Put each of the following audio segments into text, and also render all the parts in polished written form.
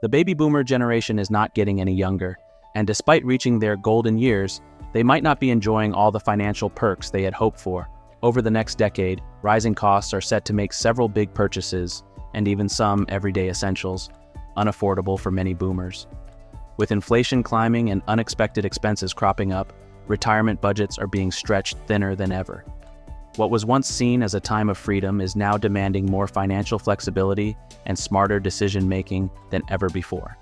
The baby boomer generation is not getting any younger, and despite reaching their golden years, they might not be enjoying all the financial perks they had hoped for. Over the next decade, rising costs are set to make several big purchases, and even some everyday essentials, unaffordable for many boomers. With inflation climbing and unexpected expenses cropping up, retirement budgets are being stretched thinner than ever. What was once seen as a time of freedom is now demanding more financial flexibility and smarter decision-making than ever before.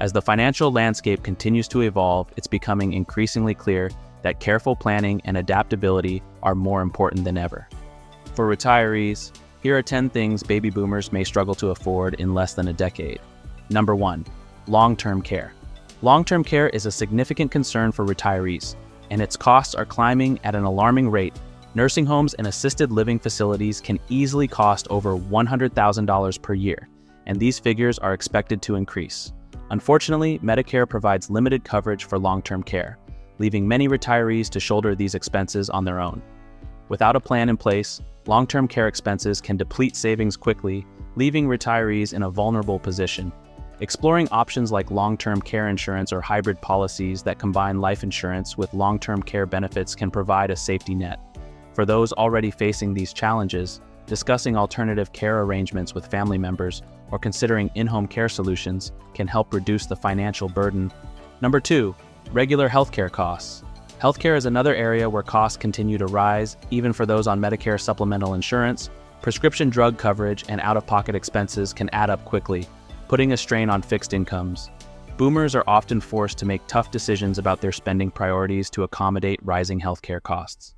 As the financial landscape continues to evolve, it's becoming increasingly clear that careful planning and adaptability are more important than ever. For retirees, here are 10 things baby boomers may struggle to afford in less than a decade. Number 1. Long-term care. Long-term care is a significant concern for retirees, and its costs are climbing at an alarming rate. Nursing homes and assisted living facilities can easily cost over $100,000 per year, and these figures are expected to increase. Unfortunately, Medicare provides limited coverage for long-term care, leaving many retirees to shoulder these expenses on their own. Without a plan in place, long-term care expenses can deplete savings quickly, leaving retirees in a vulnerable position. Exploring options like long-term care insurance or hybrid policies that combine life insurance with long-term care benefits can provide a safety net. For those already facing these challenges, discussing alternative care arrangements with family members or considering in-home care solutions can help reduce the financial burden. Number 2. Regular healthcare costs. Healthcare is another area where costs continue to rise, even for those on Medicare supplemental insurance. Prescription drug coverage and out-of-pocket expenses can add up quickly, putting a strain on fixed incomes. Boomers are often forced to make tough decisions about their spending priorities to accommodate rising healthcare costs.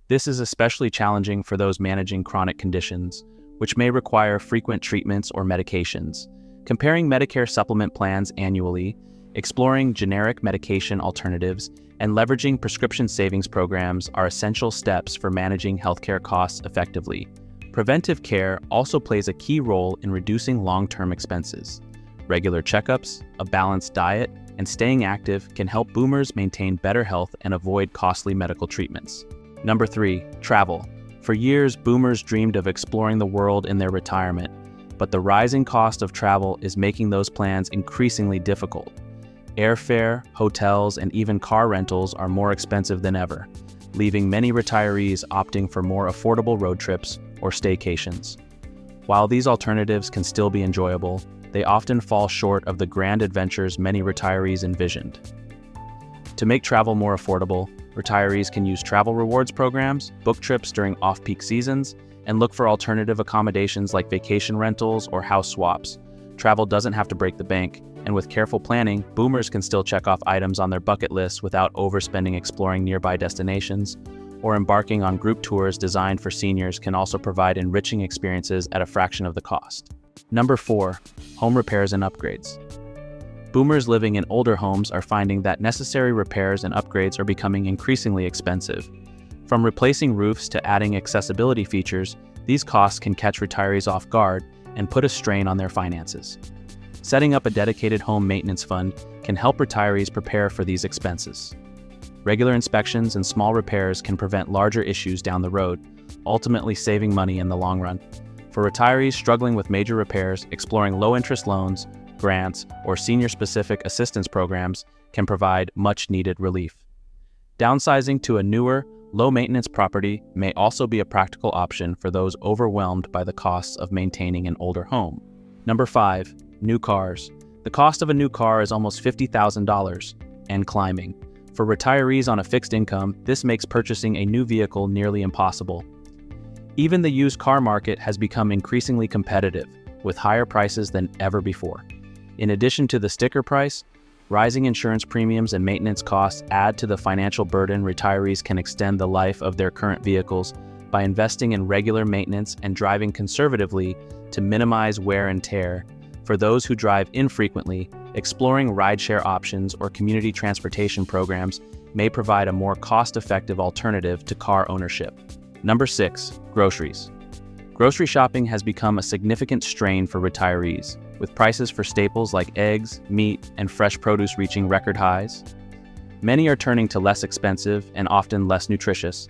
This is especially challenging for those managing chronic conditions, which may require frequent treatments or medications. Comparing Medicare supplement plans annually, exploring generic medication alternatives, and leveraging prescription savings programs are essential steps for managing healthcare costs effectively. Preventive care also plays a key role in reducing long-term expenses. Regular checkups, a balanced diet, and staying active can help boomers maintain better health and avoid costly medical treatments. Number 3. Travel. For years, boomers dreamed of exploring the world in their retirement, but the rising cost of travel is making those plans increasingly difficult. Airfare, hotels, and even car rentals are more expensive than ever, leaving many retirees opting for more affordable road trips or staycations. While these alternatives can still be enjoyable, they often fall short of the grand adventures many retirees envisioned. To make travel more affordable, retirees can use travel rewards programs, book trips during off-peak seasons, and look for alternative accommodations like vacation rentals or house swaps. Travel doesn't have to break the bank, and with careful planning, boomers can still check off items on their bucket list without overspending exploring nearby destinations, or embarking on group tours designed for seniors can also provide enriching experiences at a fraction of the cost. Number 4. Home repairs and upgrades. Boomers living in older homes are finding that necessary repairs and upgrades are becoming increasingly expensive. From replacing roofs to adding accessibility features, these costs can catch retirees off guard and put a strain on their finances. Setting up a dedicated home maintenance fund can help retirees prepare for these expenses. Regular inspections and small repairs can prevent larger issues down the road, ultimately saving money in the long run. For retirees struggling with major repairs, exploring low-interest loans, grants, or senior-specific assistance programs can provide much-needed relief. Downsizing to a newer, low-maintenance property may also be a practical option for those overwhelmed by the costs of maintaining an older home. Number 5. New cars. The cost of a new car is almost $50,000 and climbing. For retirees on a fixed income, this makes purchasing a new vehicle nearly impossible. Even the used car market has become increasingly competitive, with higher prices than ever before. In addition to the sticker price, rising insurance premiums and maintenance costs add to the financial burden. Retirees can extend the life of their current vehicles by investing in regular maintenance and driving conservatively to minimize wear and tear. For those who drive infrequently, exploring rideshare options or community transportation programs may provide a more cost-effective alternative to car ownership. Number 6. Groceries. Grocery shopping has become a significant strain for retirees, with prices for staples like eggs, meat, and fresh produce reaching record highs. Many are turning to less expensive and often less nutritious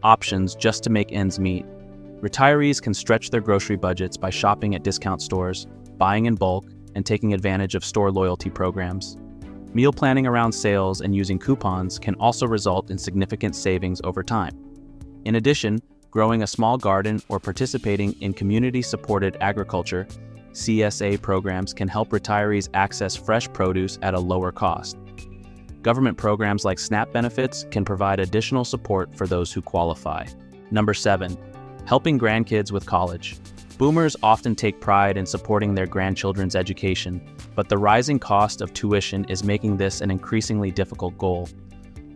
options just to make ends meet. Retirees can stretch their grocery budgets by shopping at discount stores, buying in bulk, and taking advantage of store loyalty programs. Meal planning around sales and using coupons can also result in significant savings over time. In addition, growing a small garden or participating in community-supported agriculture (CSA) programs can help retirees access fresh produce at a lower cost. Government programs like SNAP benefits can provide additional support for those who qualify. Number 7. Helping grandkids with college. Boomers often take pride in supporting their grandchildren's education, but the rising cost of tuition is making this an increasingly difficult goal.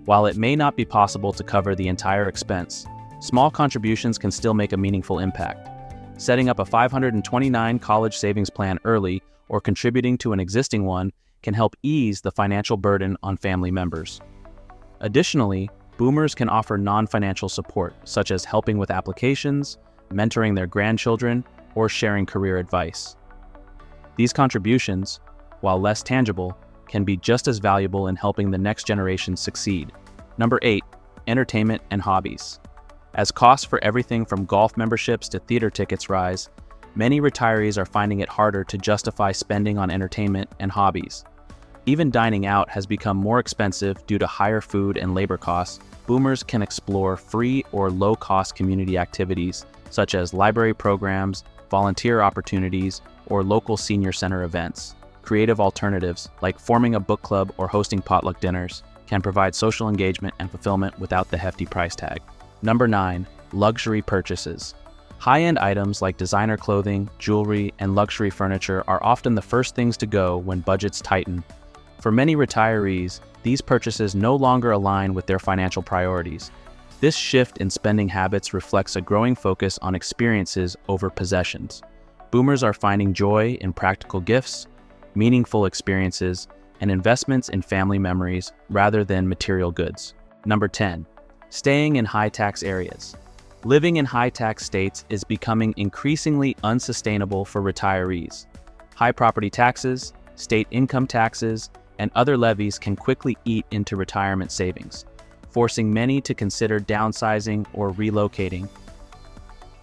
While it may not be possible to cover the entire expense, small contributions can still make a meaningful impact. Setting up a $529 college savings plan early or contributing to an existing one can help ease the financial burden on family members. Additionally, boomers can offer non-financial support, such as helping with applications, mentoring their grandchildren, or sharing career advice. These contributions, while less tangible, can be just as valuable in helping the next generation succeed. Number 8. Entertainment and hobbies. As costs for everything from golf memberships to theater tickets rise, many retirees are finding it harder to justify spending on entertainment and hobbies. Even dining out has become more expensive due to higher food and labor costs. Boomers can explore free or low-cost community activities such as library programs, volunteer opportunities, or local senior center events. Creative alternatives, like forming a book club or hosting potluck dinners, can provide social engagement and fulfillment without the hefty price tag. Number 9. Luxury purchases. High-end items like designer clothing, jewelry, and luxury furniture are often the first things to go when budgets tighten. For many retirees, these purchases no longer align with their financial priorities. This shift in spending habits reflects a growing focus on experiences over possessions. Boomers are finding joy in practical gifts, meaningful experiences, and investments in family memories rather than material goods. Number 10. Staying in high-tax areas. Living in high-tax states is becoming increasingly unsustainable for retirees. High property taxes, state income taxes, and other levies can quickly eat into retirement savings, forcing many to consider downsizing or relocating.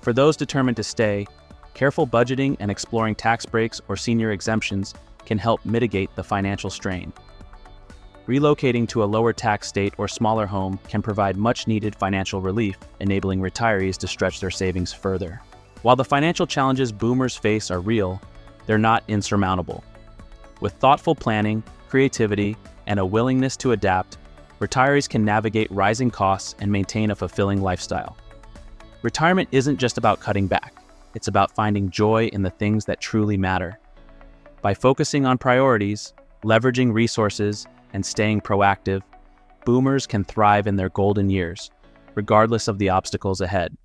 For those determined to stay, careful budgeting and exploring tax breaks or senior exemptions can help mitigate the financial strain. Relocating to a lower tax state or smaller home can provide much-needed financial relief, enabling retirees to stretch their savings further. While the financial challenges boomers face are real, they're not insurmountable. With thoughtful planning, creativity, and a willingness to adapt, retirees can navigate rising costs and maintain a fulfilling lifestyle. Retirement isn't just about cutting back. It's about finding joy in the things that truly matter. By focusing on priorities, leveraging resources, and staying proactive, boomers can thrive in their golden years, regardless of the obstacles ahead.